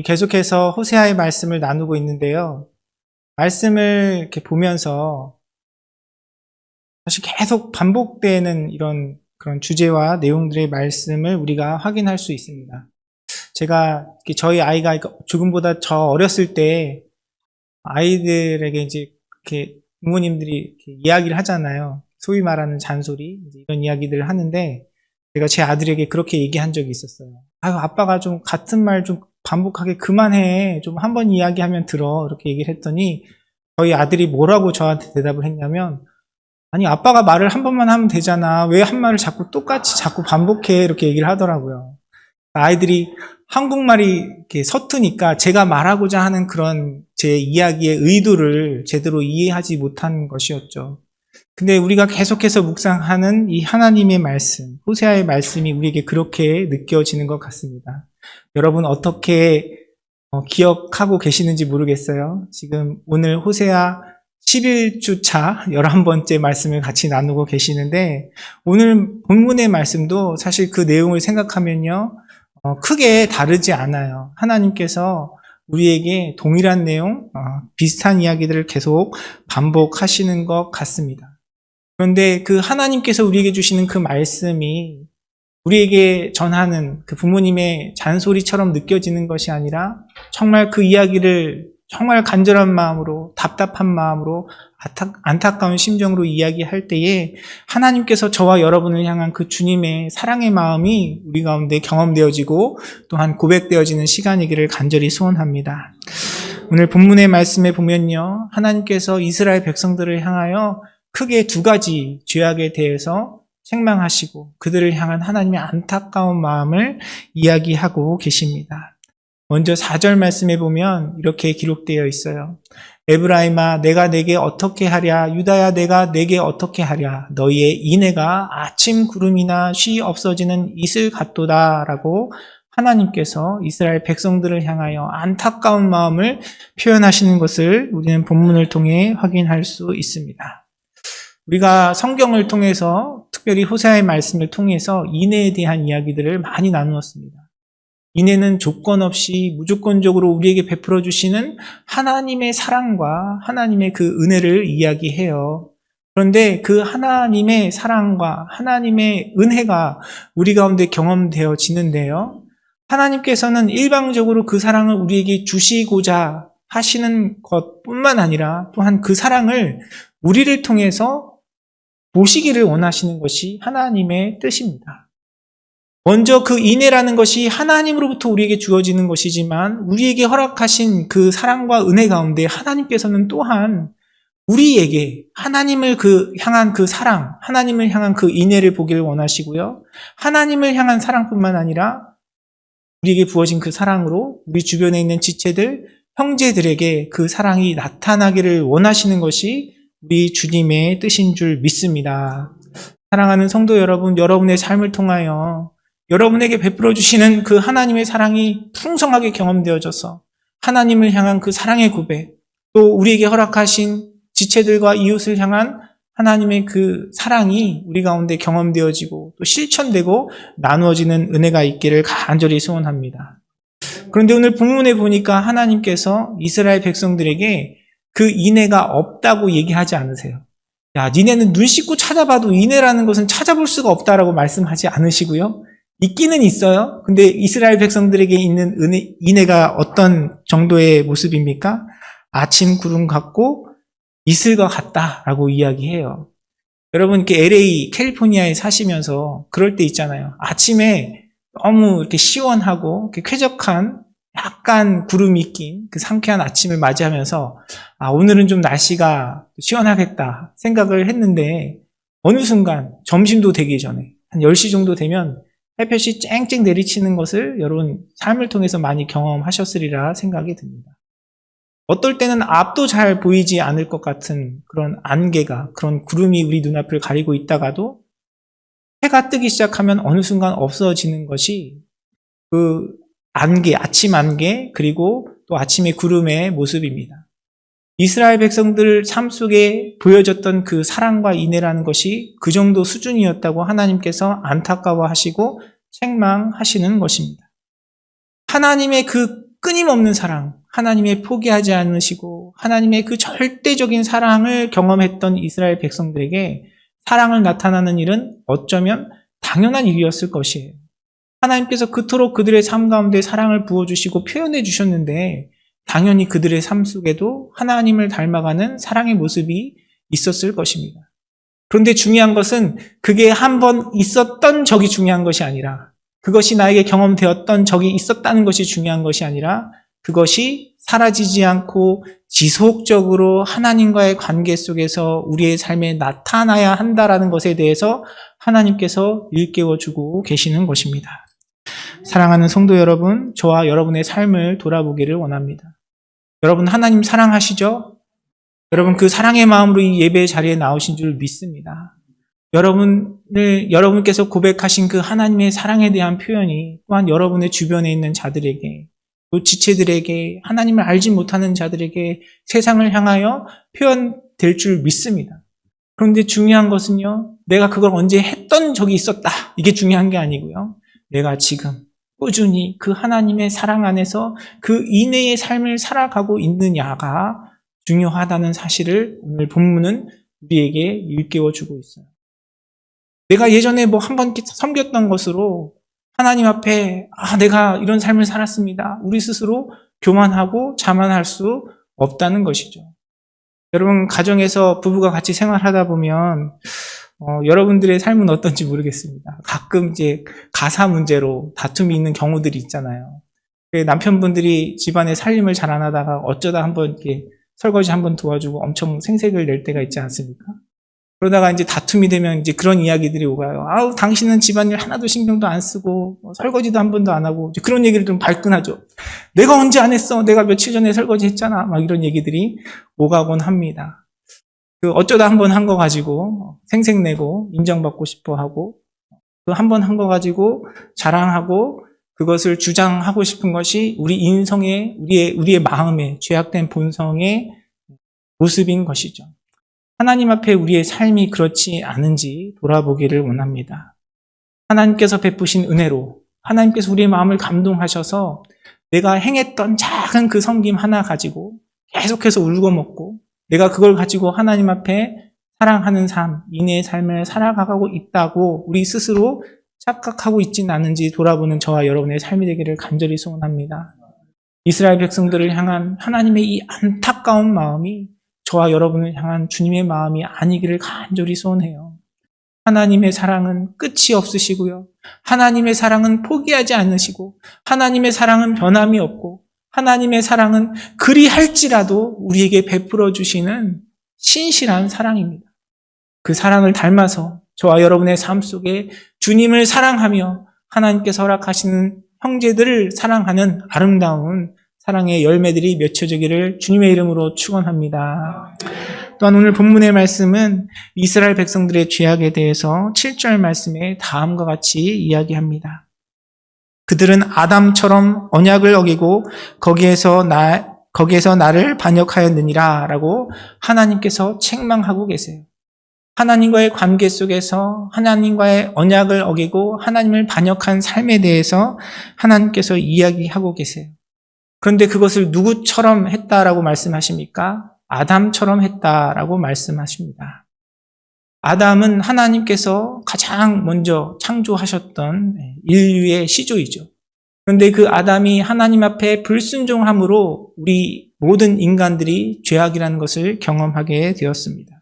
계속해서 호세아의 말씀을 나누고 있는데요. 말씀을 이렇게 보면서 사실 계속 반복되는 이런 그런 주제와 내용들의 말씀을 우리가 확인할 수 있습니다. 제가 저희 아이가 조금보다 저 어렸을 때 아이들에게 이제 이렇게 부모님들이 이렇게 이야기를 하잖아요. 소위 말하는 잔소리 이런 이야기들을 하는데 제가 제 아들에게 그렇게 얘기한 적이 있었어요. 아유, 아빠가 좀 같은 말 좀 반복하게 그만해. 좀 한 번 이야기하면 들어. 이렇게 얘기를 했더니 저희 아들이 뭐라고 저한테 대답을 했냐면 아니 아빠가 말을 한 번만 하면 되잖아. 왜 한 말을 똑같이 자꾸 반복해. 이렇게 얘기를 하더라고요. 아이들이 한국말이 이렇게 서투니까 제가 말하고자 하는 그런 제 이야기의 의도를 제대로 이해하지 못한 것이었죠. 근데 우리가 계속해서 묵상하는 이 하나님의 말씀, 호세아의 말씀이 우리에게 그렇게 느껴지는 것 같습니다. 여러분 어떻게 기억하고 계시는지 모르겠어요. 지금 오늘 호세아 11주 차 11번째 말씀을 같이 나누고 계시는데 오늘 본문의 말씀도 사실 그 내용을 생각하면요. 크게 다르지 않아요. 하나님께서 우리에게 동일한 내용, 비슷한 이야기들을 계속 반복하시는 것 같습니다. 그런데 그 하나님께서 우리에게 주시는 그 말씀이 우리에게 전하는 그 부모님의 잔소리처럼 느껴지는 것이 아니라 정말 그 이야기를 정말 간절한 마음으로 답답한 마음으로 안타까운 심정으로 이야기할 때에 하나님께서 저와 여러분을 향한 그 주님의 사랑의 마음이 우리 가운데 경험되어지고 또한 고백되어지는 시간이기를 간절히 소원합니다. 오늘 본문의 말씀에 보면요. 하나님께서 이스라엘 백성들을 향하여 크게 두 가지 죄악에 대해서 책망하시고 그들을 향한 하나님의 안타까운 마음을 이야기하고 계십니다. 먼저 4절 말씀에 보면 이렇게 기록되어 있어요. 에브라임아 내가 내게 어떻게 하랴 유다야 내가 내게 어떻게 하랴 너희의 인애가 아침 구름이나 쉬 없어지는 이슬 같도다 라고 하나님께서 이스라엘 백성들을 향하여 안타까운 마음을 표현하시는 것을 우리는 본문을 통해 확인할 수 있습니다. 우리가 성경을 통해서 특별히 호세아의 말씀을 통해서 인애에 대한 이야기들을 많이 나누었습니다. 인애는 조건 없이 무조건적으로 우리에게 베풀어 주시는 하나님의 사랑과 하나님의 그 은혜를 이야기해요. 그런데 그 하나님의 사랑과 하나님의 은혜가 우리 가운데 경험되어지는데요. 하나님께서는 일방적으로 그 사랑을 우리에게 주시고자 하시는 것뿐만 아니라 또한 그 사랑을 우리를 통해서 보시기를 원하시는 것이 하나님의 뜻입니다. 먼저 그 인애라는 것이 하나님으로부터 우리에게 주어지는 것이지만 우리에게 허락하신 그 사랑과 은혜 가운데 하나님께서는 또한 우리에게 하나님을 향한 그 사랑, 하나님을 향한 그 인애를 보기를 원하시고요. 하나님을 향한 사랑뿐만 아니라 우리에게 부어진 그 사랑으로 우리 주변에 있는 지체들, 형제들에게 그 사랑이 나타나기를 원하시는 것이 우리 주님의 뜻인 줄 믿습니다. 사랑하는 성도 여러분, 여러분의 삶을 통하여 여러분에게 베풀어 주시는 그 하나님의 사랑이 풍성하게 경험되어져서 하나님을 향한 그 사랑의 고백, 또 우리에게 허락하신 지체들과 이웃을 향한 하나님의 그 사랑이 우리 가운데 경험되어지고 또 실천되고 나누어지는 은혜가 있기를 간절히 소원합니다. 그런데 오늘 본문에 보니까 하나님께서 이스라엘 백성들에게 그 인애가 없다고 얘기하지 않으세요. 야, 니네는 눈 씻고 찾아봐도 인애라는 것은 찾아볼 수가 없다라고 말씀하지 않으시고요. 있기는 있어요. 근데 이스라엘 백성들에게 있는 인애가 어떤 정도의 모습입니까? 아침 구름 같고 이슬과 같다라고 이야기해요. 여러분 이렇게 LA, 캘리포니아에 사시면서 그럴 때 있잖아요. 아침에 너무 이렇게 시원하고 이렇게 쾌적한 약간 구름이 낀 그 상쾌한 아침을 맞이하면서 오늘은 좀 날씨가 시원하겠다 생각을 했는데 어느 순간 점심도 되기 전에 한 10시 정도 되면 햇볕이 쨍쨍 내리치는 것을 여러분 삶을 통해서 많이 경험하셨으리라 생각이 듭니다. 어떨 때는 앞도 잘 보이지 않을 것 같은 그런 안개가, 그런 구름이 우리 눈앞을 가리고 있다가도 해가 뜨기 시작하면 어느 순간 없어지는 것이 그 안개, 아침 안개, 그리고 또 아침의 구름의 모습입니다. 이스라엘 백성들 삶 속에 보여졌던 그 사랑과 인애라는 것이 그 정도 수준이었다고 하나님께서 안타까워하시고 책망하시는 것입니다. 하나님의 그 끊임없는 사랑, 하나님의 포기하지 않으시고 하나님의 그 절대적인 사랑을 경험했던 이스라엘 백성들에게 사랑을 나타나는 일은 어쩌면 당연한 일이었을 것이에요. 하나님께서 그토록 그들의 삶 가운데 사랑을 부어주시고 표현해 주셨는데 당연히 그들의 삶 속에도 하나님을 닮아가는 사랑의 모습이 있었을 것입니다. 그런데 중요한 것은 그게 한 번 있었던 적이 중요한 것이 아니라, 그것이 나에게 경험되었던 적이 있었다는 것이 중요한 것이 아니라, 그것이 사라지지 않고 지속적으로 하나님과의 관계 속에서 우리의 삶에 나타나야 한다라는 것에 대해서 하나님께서 일깨워주고 계시는 것입니다. 사랑하는 성도 여러분, 저와 여러분의 삶을 돌아보기를 원합니다. 여러분, 하나님 사랑하시죠? 여러분, 그 사랑의 마음으로 이 예배 자리에 나오신 줄 믿습니다. 여러분께서 고백하신 그 하나님의 사랑에 대한 표현이 또한 여러분의 주변에 있는 자들에게, 또 지체들에게, 하나님을 알지 못하는 자들에게 세상을 향하여 표현될 줄 믿습니다. 그런데 중요한 것은요, 내가 그걸 언제 했던 적이 있었다, 이게 중요한 게 아니고요, 내가 지금 꾸준히 그 하나님의 사랑 안에서 그 이내의 삶을 살아가고 있느냐가 중요하다는 사실을 오늘 본문은 우리에게 일깨워주고 있어요. 내가 예전에 한번 섬겼던 것으로 하나님 앞에 내가 이런 삶을 살았습니다, 우리 스스로 교만하고 자만할 수 없다는 것이죠. 여러분, 가정에서 부부가 같이 생활하다 보면 여러분들의 삶은 어떤지 모르겠습니다. 가끔 이제 가사 문제로 다툼이 있는 경우들이 있잖아요. 남편분들이 집안의 살림을 잘 안 하다가 어쩌다 한번 이렇게 설거지 한번 도와주고 엄청 생색을 낼 때가 있지 않습니까? 그러다가 이제 다툼이 되면 이제 그런 이야기들이 오가요. 당신은 집안일 하나도 신경도 안 쓰고 설거지도 한 번도 안 하고, 그런 얘기를 좀 발끈하죠. 내가 언제 안 했어? 내가 며칠 전에 설거지 했잖아. 막 이런 얘기들이 오가곤 합니다. 어쩌다 한 번 한 거 가지고 생색내고 인정받고 싶어 하고, 그 한 번 한 거 가지고 자랑하고 그것을 주장하고 싶은 것이 우리 인성의, 우리의 마음의 죄악된 본성의 모습인 것이죠. 하나님 앞에 우리의 삶이 그렇지 않은지 돌아보기를 원합니다. 하나님께서 베푸신 은혜로 하나님께서 우리의 마음을 감동하셔서 내가 행했던 작은 그 섬김 하나 가지고 계속해서 울고 먹고, 내가 그걸 가지고 하나님 앞에 사랑하는 삶, 인내의 삶을 살아가고 있다고 우리 스스로 착각하고 있지는 않은지 돌아보는 저와 여러분의 삶이 되기를 간절히 소원합니다. 이스라엘 백성들을 향한 하나님의 이 안타까운 마음이 저와 여러분을 향한 주님의 마음이 아니기를 간절히 소원해요. 하나님의 사랑은 끝이 없으시고요, 하나님의 사랑은 포기하지 않으시고, 하나님의 사랑은 변함이 없고, 하나님의 사랑은 그리할지라도 우리에게 베풀어 주시는 신실한 사랑입니다. 그 사랑을 닮아서 저와 여러분의 삶 속에 주님을 사랑하며 하나님께서 허락하시는 형제들을 사랑하는 아름다운 사랑의 열매들이 맺혀지기를 주님의 이름으로 축원합니다. 또한 오늘 본문의 말씀은 이스라엘 백성들의 죄악에 대해서 7절 말씀에 다음과 같이 이야기합니다. 그들은 아담처럼 언약을 어기고 거기에서 나를 반역하였느니라 라고 하나님께서 책망하고 계세요. 하나님과의 관계 속에서 하나님과의 언약을 어기고 하나님을 반역한 삶에 대해서 하나님께서 이야기하고 계세요. 그런데 그것을 누구처럼 했다라고 말씀하십니까? 아담처럼 했다라고 말씀하십니다. 아담은 하나님께서 가장 먼저 창조하셨던 인류의 시조이죠. 그런데 그 아담이 하나님 앞에 불순종함으로 우리 모든 인간들이 죄악이라는 것을 경험하게 되었습니다.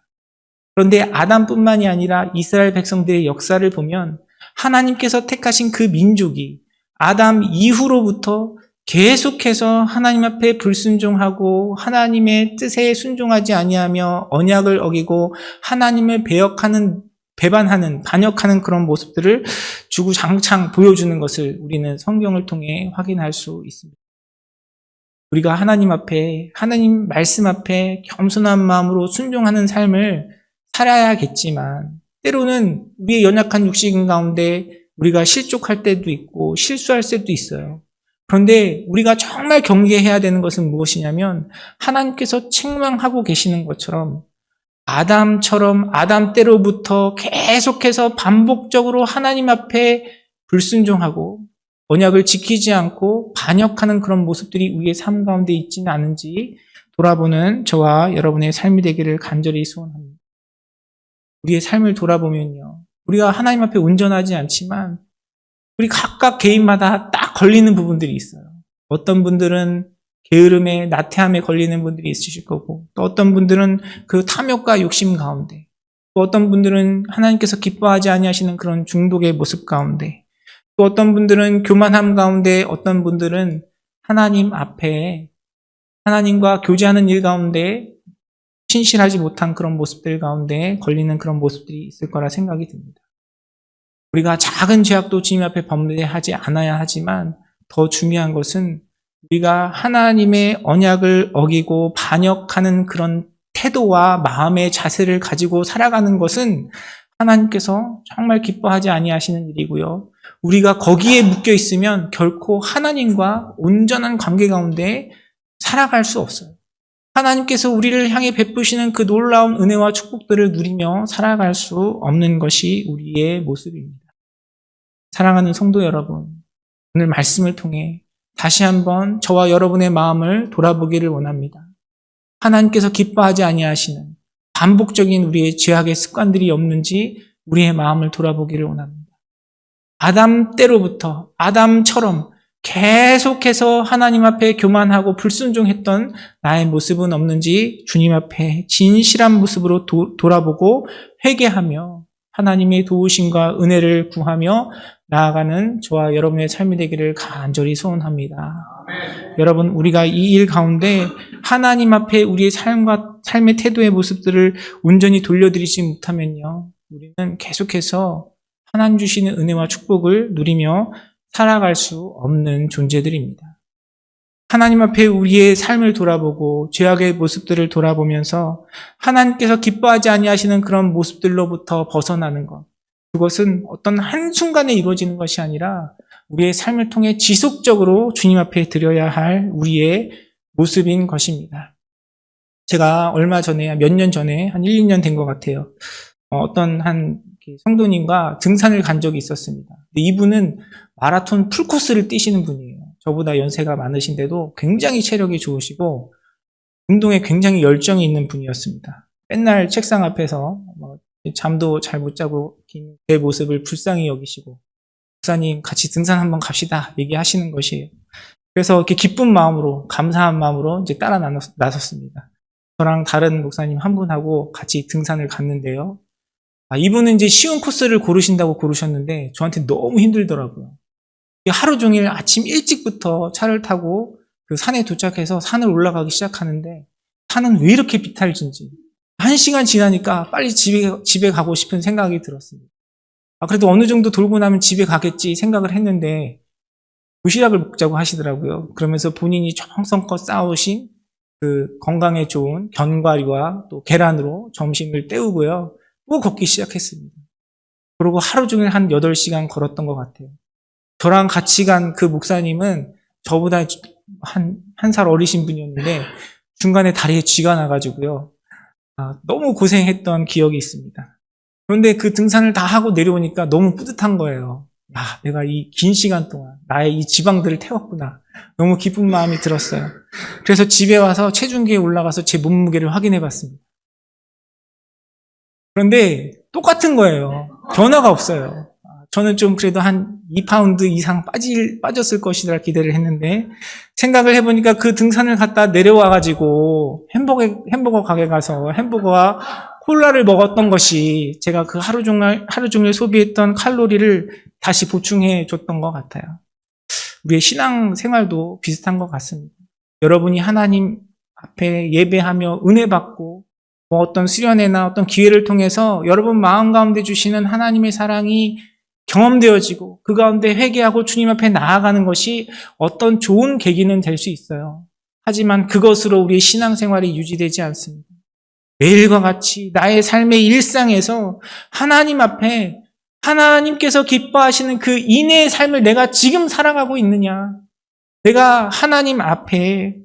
그런데 아담뿐만이 아니라 이스라엘 백성들의 역사를 보면 하나님께서 택하신 그 민족이 아담 이후로부터 계속해서 하나님 앞에 불순종하고 하나님의 뜻에 순종하지 아니하며 언약을 어기고 하나님을 배반하는, 반역하는 그런 모습들을 주구장창 보여주는 것을 우리는 성경을 통해 확인할 수 있습니다. 우리가 하나님 앞에, 하나님 말씀 앞에 겸손한 마음으로 순종하는 삶을 살아야겠지만, 때로는 우리의 연약한 육신 가운데 우리가 실족할 때도 있고 실수할 때도 있어요. 그런데 우리가 정말 경계해야 되는 것은 무엇이냐면, 하나님께서 책망하고 계시는 것처럼 아담처럼 아담 때로부터 계속해서 반복적으로 하나님 앞에 불순종하고 언약을 지키지 않고 반역하는 그런 모습들이 우리의 삶 가운데 있지는 않은지 돌아보는 저와 여러분의 삶이 되기를 간절히 소원합니다. 우리의 삶을 돌아보면요. 우리가 하나님 앞에 온전하지 않지만 우리 각각 개인마다 딱 걸리는 부분들이 있어요. 어떤 분들은 게으름에 나태함에 걸리는 분들이 있으실 거고, 또 어떤 분들은 그 탐욕과 욕심 가운데, 또 어떤 분들은 하나님께서 기뻐하지 아니하시는 그런 중독의 모습 가운데, 또 어떤 분들은 교만함 가운데, 어떤 분들은 하나님 앞에 하나님과 교제하는 일 가운데 신실하지 못한 그런 모습들 가운데 걸리는 그런 모습들이 있을 거라 생각이 듭니다. 우리가 작은 죄악도 주님 앞에 범죄하지 않아야 하지만 더 중요한 것은 우리가 하나님의 언약을 어기고 반역하는 그런 태도와 마음의 자세를 가지고 살아가는 것은 하나님께서 정말 기뻐하지 아니하시는 일이고요. 우리가 거기에 묶여 있으면 결코 하나님과 온전한 관계 가운데 살아갈 수 없어요. 하나님께서 우리를 향해 베푸시는 그 놀라운 은혜와 축복들을 누리며 살아갈 수 없는 것이 우리의 모습입니다. 사랑하는 성도 여러분, 오늘 말씀을 통해 다시 한번 저와 여러분의 마음을 돌아보기를 원합니다. 하나님께서 기뻐하지 아니하시는 반복적인 우리의 죄악의 습관들이 없는지 우리의 마음을 돌아보기를 원합니다. 아담 때로부터 아담처럼 계속해서 하나님 앞에 교만하고 불순종했던 나의 모습은 없는지 주님 앞에 진실한 모습으로 돌아보고 회개하며 하나님의 도우심과 은혜를 구하며 나아가는 저와 여러분의 삶이 되기를 간절히 소원합니다. 아멘. 여러분, 우리가 이 일 가운데 하나님 앞에 우리의 삶의 태도의 모습들을 온전히 돌려드리지 못하면요, 우리는 계속해서 하나님 주시는 은혜와 축복을 누리며 살아갈 수 없는 존재들입니다. 하나님 앞에 우리의 삶을 돌아보고 죄악의 모습들을 돌아보면서 하나님께서 기뻐하지 아니하시는 그런 모습들로부터 벗어나는 것, 그것은 어떤 한순간에 이루어지는 것이 아니라 우리의 삶을 통해 지속적으로 주님 앞에 드려야 할 우리의 모습인 것입니다. 제가 얼마 전에, 몇 년 전에, 한 1, 2년 된 것 같아요. 어떤 한 성도님과 등산을 간 적이 있었습니다. 이분은 마라톤 풀코스를 뛰시는 분이에요. 저보다 연세가 많으신데도 굉장히 체력이 좋으시고 운동에 굉장히 열정이 있는 분이었습니다. 맨날 책상 앞에서 잠도 잘 못 자고 제 모습을 불쌍히 여기시고, 목사님 같이 등산 한번 갑시다 얘기하시는 것이에요. 그래서 이렇게 기쁜 마음으로, 감사한 마음으로 이제 따라 나섰습니다. 저랑 다른 목사님 한 분하고 같이 등산을 갔는데요. 이분은 이제 쉬운 코스를 고르신다고 고르셨는데 저한테 너무 힘들더라고요. 하루 종일 아침 일찍부터 차를 타고 그 산에 도착해서 산을 올라가기 시작하는데 산은 왜 이렇게 비탈진지 1시간 지나니까 빨리 집에 가고 싶은 생각이 들었습니다. 그래도 어느 정도 돌고 나면 집에 가겠지 생각을 했는데 도시락을 먹자고 하시더라고요. 그러면서 본인이 정성껏 쌓으신 그 건강에 좋은 견과류와 또 계란으로 점심을 때우고요. 또 걷기 시작했습니다. 그리고 하루 종일 한 8시간 걸었던 것 같아요. 저랑 같이 간 그 목사님은 저보다 한 살 어리신 분이었는데 중간에 다리에 쥐가 나가지고요. 너무 고생했던 기억이 있습니다. 그런데 그 등산을 다 하고 내려오니까 너무 뿌듯한 거예요. 내가 이 긴 시간 동안 나의 이 지방들을 태웠구나. 너무 기쁜 마음이 들었어요. 그래서 집에 와서 체중계에 올라가서 제 몸무게를 확인해 봤습니다. 그런데 똑같은 거예요. 변화가 없어요. 저는 좀 그래도 한 2파운드 이상 빠졌을 것이라 기대를 했는데 생각을 해보니까 그 등산을 갔다 내려와가지고 햄버거 가게 가서 햄버거와 콜라를 먹었던 것이 제가 그 하루 종일 소비했던 칼로리를 다시 보충해 줬던 것 같아요. 우리의 신앙 생활도 비슷한 것 같습니다. 여러분이 하나님 앞에 예배하며 은혜 받고 어떤 수련회나 어떤 기회를 통해서 여러분 마음 가운데 주시는 하나님의 사랑이 경험되어지고 그 가운데 회개하고 주님 앞에 나아가는 것이 어떤 좋은 계기는 될 수 있어요. 하지만 그것으로 우리의 신앙생활이 유지되지 않습니다. 매일과 같이 나의 삶의 일상에서 하나님 앞에 하나님께서 기뻐하시는 그 인내의 삶을 내가 지금 살아가고 있느냐, 내가 하나님 앞에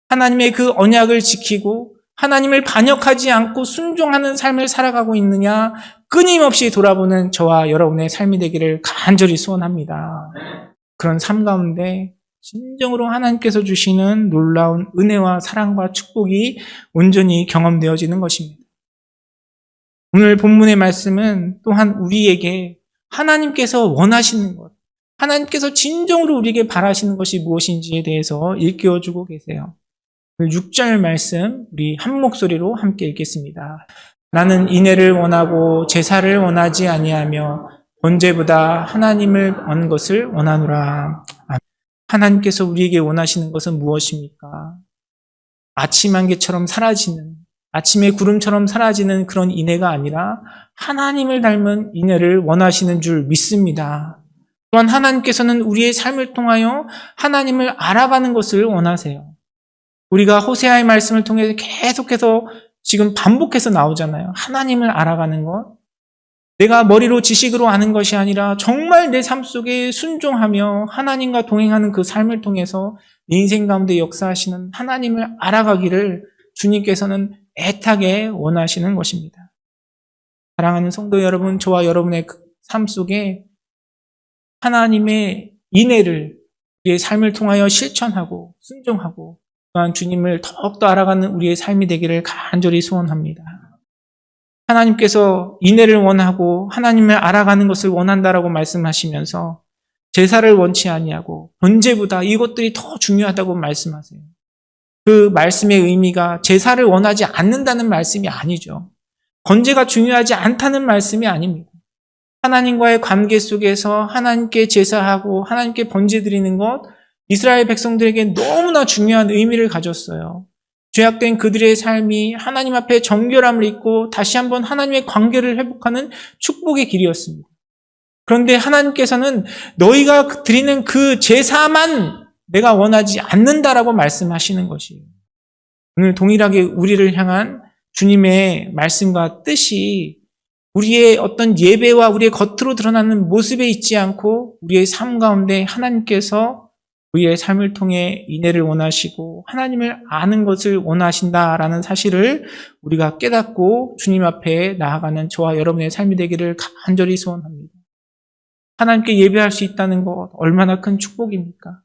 하나님의 그 언약을 지키고 하나님을 반역하지 않고 순종하는 삶을 살아가고 있느냐, 끊임없이 돌아보는 저와 여러분의 삶이 되기를 간절히 소원합니다. 그런 삶 가운데 진정으로 하나님께서 주시는 놀라운 은혜와 사랑과 축복이 온전히 경험되어지는 것입니다. 오늘 본문의 말씀은 또한 우리에게 하나님께서 원하시는 것, 하나님께서 진정으로 우리에게 바라시는 것이 무엇인지에 대해서 일깨워주고 계세요. 6절 말씀 우리 한 목소리로 함께 읽겠습니다. 나는 인애를 원하고 제사를 원하지 아니하며 번제보다 하나님을 얻는 것을 원하노라. 하나님께서 우리에게 원하시는 것은 무엇입니까? 아침 안개처럼 사라지는, 아침의 구름처럼 사라지는 그런 인애가 아니라 하나님을 닮은 인애를 원하시는 줄 믿습니다. 또한 하나님께서는 우리의 삶을 통하여 하나님을 알아가는 것을 원하세요. 우리가 호세아의 말씀을 통해서 계속해서 지금 반복해서 나오잖아요. 하나님을 알아가는 것. 내가 머리로 지식으로 아는 것이 아니라 정말 내 삶 속에 순종하며 하나님과 동행하는 그 삶을 통해서 내 인생 가운데 역사하시는 하나님을 알아가기를 주님께서는 애타게 원하시는 것입니다. 사랑하는 성도 여러분, 저와 여러분의 삶 속에 하나님의 인애를 우리의 삶을 통하여 실천하고 순종하고 또한 주님을 더욱더 알아가는 우리의 삶이 되기를 간절히 소원합니다. 하나님께서 인애를 원하고 하나님을 알아가는 것을 원한다라고 말씀하시면서 제사를 원치 아니하고 번제보다 이것들이 더 중요하다고 말씀하세요. 그 말씀의 의미가 제사를 원하지 않는다는 말씀이 아니죠. 번제가 중요하지 않다는 말씀이 아닙니다. 하나님과의 관계 속에서 하나님께 제사하고 하나님께 번제 드리는 것, 이스라엘 백성들에게 너무나 중요한 의미를 가졌어요. 죄악된 그들의 삶이 하나님 앞에 정결함을 잇고 다시 한번 하나님의 관계를 회복하는 축복의 길이었습니다. 그런데 하나님께서는 너희가 드리는 그 제사만 내가 원하지 않는다라고 말씀하시는 것이에요. 오늘 동일하게 우리를 향한 주님의 말씀과 뜻이 우리의 어떤 예배와 우리의 겉으로 드러나는 모습에 있지 않고 우리의 삶 가운데 하나님께서 우리의 삶을 통해 인애를 원하시고 하나님을 아는 것을 원하신다라는 사실을 우리가 깨닫고 주님 앞에 나아가는 저와 여러분의 삶이 되기를 간절히 소원합니다. 하나님께 예배할 수 있다는 것 얼마나 큰 축복입니까?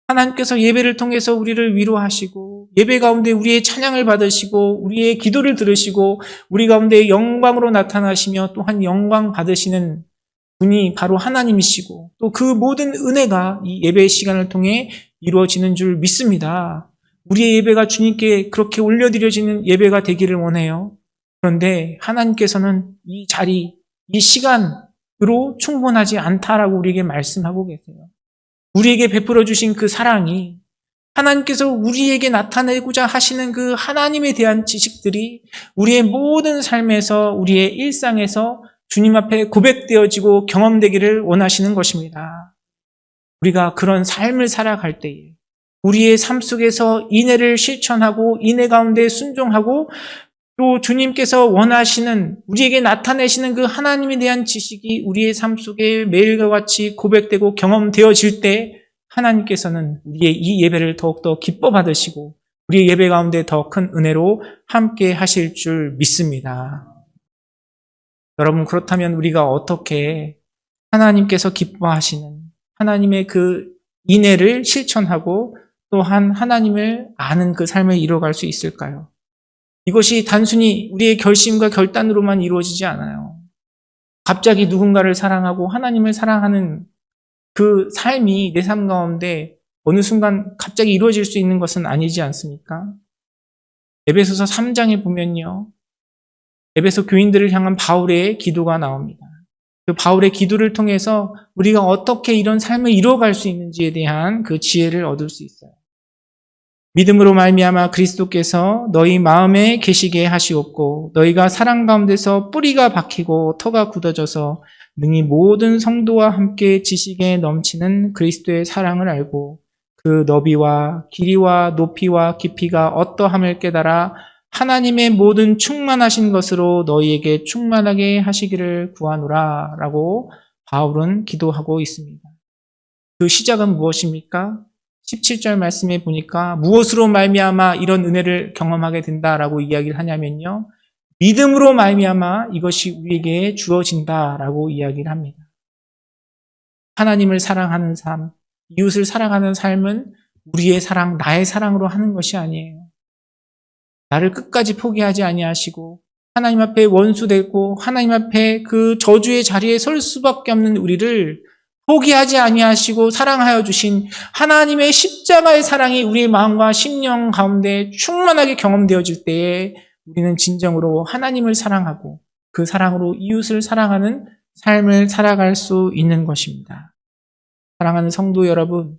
하나님께서 예배를 통해서 우리를 위로하시고 예배 가운데 우리의 찬양을 받으시고 우리의 기도를 들으시고 우리 가운데 영광으로 나타나시며 또한 영광 받으시는 분이 바로 하나님이시고 또 그 모든 은혜가 이 예배의 시간을 통해 이루어지는 줄 믿습니다. 우리의 예배가 주님께 그렇게 올려드려지는 예배가 되기를 원해요. 그런데 하나님께서는 이 자리, 이 시간으로 충분하지 않다라고 우리에게 말씀하고 계세요. 우리에게 베풀어 주신 그 사랑이 하나님께서 우리에게 나타내고자 하시는 그 하나님에 대한 지식들이 우리의 모든 삶에서 우리의 일상에서 주님 앞에 고백되어지고 경험되기를 원하시는 것입니다. 우리가 그런 삶을 살아갈 때에 우리의 삶 속에서 인애를 실천하고 인애 가운데 순종하고 또 주님께서 원하시는 우리에게 나타내시는 그 하나님에 대한 지식이 우리의 삶 속에 매일과 같이 고백되고 경험되어질 때 하나님께서는 우리의 이 예배를 더욱더 기뻐 받으시고 우리의 예배 가운데 더 큰 은혜로 함께 하실 줄 믿습니다. 여러분, 그렇다면 우리가 어떻게 하나님께서 기뻐하시는 하나님의 그 인애를 실천하고 또한 하나님을 아는 그 삶을 이루어갈 수 있을까요? 이것이 단순히 우리의 결심과 결단으로만 이루어지지 않아요. 갑자기 누군가를 사랑하고 하나님을 사랑하는 그 삶이 내 삶 가운데 어느 순간 갑자기 이루어질 수 있는 것은 아니지 않습니까? 에베소서 3장에 보면요. 에베소 교인들을 향한 바울의 기도가 나옵니다. 그 바울의 기도를 통해서 우리가 어떻게 이런 삶을 이루어갈 수 있는지에 대한 그 지혜를 얻을 수 있어요. 믿음으로 말미암아 그리스도께서 너희 마음에 계시게 하시옵고 너희가 사랑 가운데서 뿌리가 박히고 터가 굳어져서 능히 모든 성도와 함께 지식에 넘치는 그리스도의 사랑을 알고 그 너비와 길이와 높이와 깊이가 어떠함을 깨달아 하나님의 모든 충만하신 것으로 너희에게 충만하게 하시기를 구하노라 라고 바울은 기도하고 있습니다. 그 시작은 무엇입니까? 17절 말씀에 보니까 무엇으로 말미암아 이런 은혜를 경험하게 된다라고 이야기를 하냐면요. 믿음으로 말미암아 이것이 우리에게 주어진다라고 이야기를 합니다. 하나님을 사랑하는 삶, 이웃을 사랑하는 삶은 우리의 사랑, 나의 사랑으로 하는 것이 아니에요. 나를 끝까지 포기하지 아니하시고 하나님 앞에 원수되고 하나님 앞에 그 저주의 자리에 설 수밖에 없는 우리를 포기하지 아니하시고 사랑하여 주신 하나님의 십자가의 사랑이 우리의 마음과 심령 가운데 충만하게 경험되어질 때에 우리는 진정으로 하나님을 사랑하고 그 사랑으로 이웃을 사랑하는 삶을 살아갈 수 있는 것입니다. 사랑하는 성도 여러분,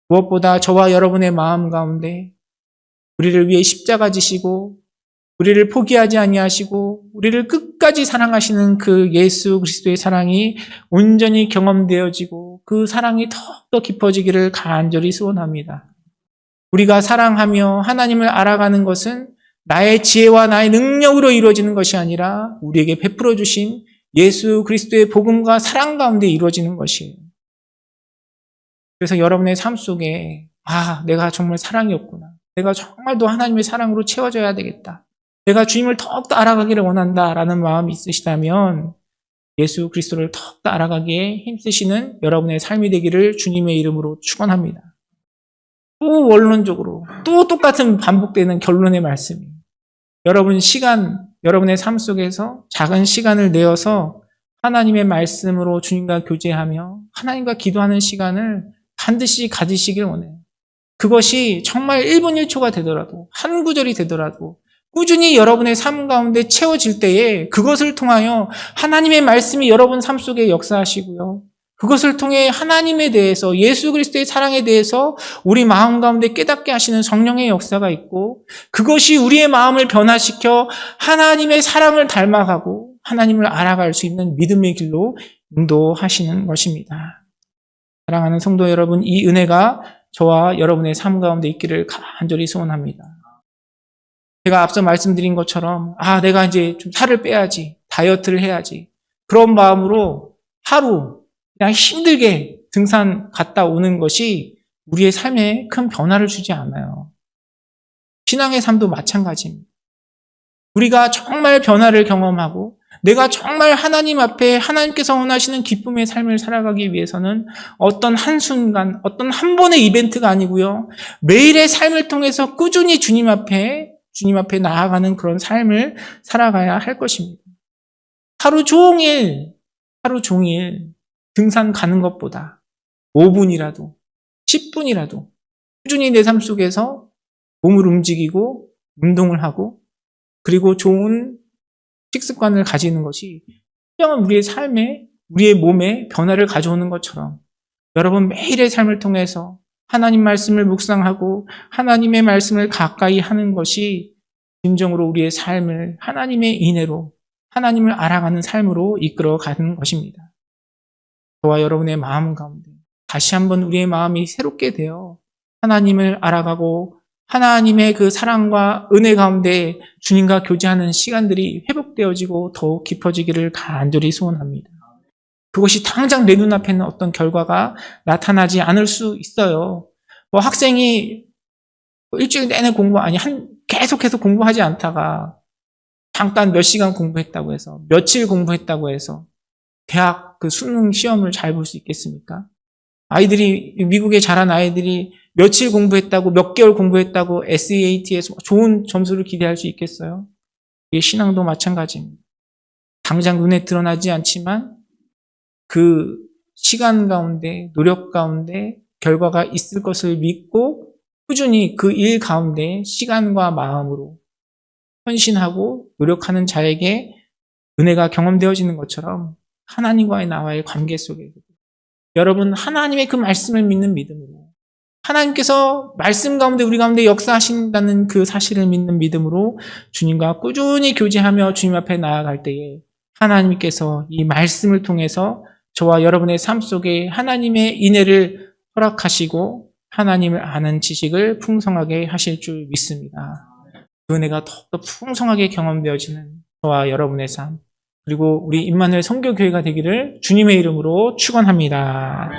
무엇보다 저와 여러분의 마음 가운데 우리를 위해 십자가 지시고 우리를 포기하지 아니하시고 우리를 끝까지 사랑하시는 그 예수 그리스도의 사랑이 온전히 경험되어지고 그 사랑이 더욱더 깊어지기를 간절히 소원합니다. 우리가 사랑하며 하나님을 알아가는 것은 나의 지혜와 나의 능력으로 이루어지는 것이 아니라 우리에게 베풀어 주신 예수 그리스도의 복음과 사랑 가운데 이루어지는 것이에요. 그래서 여러분의 삶 속에 내가 정말 사랑이 없구나. 내가 정말 더 하나님의 사랑으로 채워져야 되겠다. 내가 주님을 더욱더 알아가기를 원한다라는 마음이 있으시다면 예수 그리스도를 더욱더 알아가기에 힘쓰시는 여러분의 삶이 되기를 주님의 이름으로 축원합니다. 또 원론적으로 또 똑같은 반복되는 결론의 말씀이에요. 여러분의 삶 속에서 작은 시간을 내어서 하나님의 말씀으로 주님과 교제하며 하나님과 기도하는 시간을 반드시 가지시길 원해요. 그것이 정말 1분 1초가 되더라도 한 구절이 되더라도 꾸준히 여러분의 삶 가운데 채워질 때에 그것을 통하여 하나님의 말씀이 여러분 삶 속에 역사하시고요. 그것을 통해 하나님에 대해서 예수 그리스도의 사랑에 대해서 우리 마음 가운데 깨닫게 하시는 성령의 역사가 있고 그것이 우리의 마음을 변화시켜 하나님의 사랑을 닮아가고 하나님을 알아갈 수 있는 믿음의 길로 인도하시는 것입니다. 사랑하는 성도 여러분, 이 은혜가 저와 여러분의 삶 가운데 있기를 간절히 소원합니다. 제가 앞서 말씀드린 것처럼 내가 이제 좀 살을 빼야지, 다이어트를 해야지 그런 마음으로 하루 그냥 힘들게 등산 갔다 오는 것이 우리의 삶에 큰 변화를 주지 않아요. 신앙의 삶도 마찬가지입니다. 우리가 정말 변화를 경험하고 내가 정말 하나님 앞에 하나님께서 원하시는 기쁨의 삶을 살아가기 위해서는 어떤 한순간, 어떤 한 번의 이벤트가 아니고요. 매일의 삶을 통해서 꾸준히 주님 앞에 나아가는 그런 삶을 살아가야 할 것입니다. 하루 종일 등산 가는 것보다 5분이라도 10분이라도 꾸준히 내 삶 속에서 몸을 움직이고 운동을 하고 그리고 좋은 식습관을 가지는 것이 분명한 우리의 삶에 우리의 몸에 변화를 가져오는 것처럼 여러분 매일의 삶을 통해서 하나님 말씀을 묵상하고 하나님의 말씀을 가까이 하는 것이 진정으로 우리의 삶을 하나님의 인애로 하나님을 알아가는 삶으로 이끌어가는 것입니다. 저와 여러분의 마음 가운데 다시 한번 우리의 마음이 새롭게 되어 하나님을 알아가고 하나님의 그 사랑과 은혜 가운데 주님과 교제하는 시간들이 회복되어지고 더욱 깊어지기를 간절히 소원합니다. 그것이 당장 내 눈앞에는 어떤 결과가 나타나지 않을 수 있어요. 학생이 일주일 내내 계속해서 공부하지 않다가 잠깐 몇 시간 공부했다고 해서 며칠 공부했다고 해서 대학 그 수능 시험을 잘 볼 수 있겠습니까? 미국에 자란 아이들이 며칠 공부했다고 몇 개월 공부했다고 SAT에서 좋은 점수를 기대할 수 있겠어요? 이게 신앙도 마찬가지입니다. 당장 눈에 드러나지 않지만 그 시간 가운데 노력 가운데 결과가 있을 것을 믿고 꾸준히 그 일 가운데 시간과 마음으로 헌신하고 노력하는 자에게 은혜가 경험되어지는 것처럼 하나님과의 나와의 관계 속에서 여러분 하나님의 그 말씀을 믿는 믿음으로 하나님께서 말씀 가운데 우리 가운데 역사하신다는 그 사실을 믿는 믿음으로 주님과 꾸준히 교제하며 주님 앞에 나아갈 때에 하나님께서 이 말씀을 통해서 저와 여러분의 삶 속에 하나님의 인애를 허락하시고 하나님을 아는 지식을 풍성하게 하실 줄 믿습니다. 그 은혜가 더욱더 풍성하게 경험되어지는 저와 여러분의 삶 그리고 우리 임마누엘 선교교회가 되기를 주님의 이름으로 축원합니다.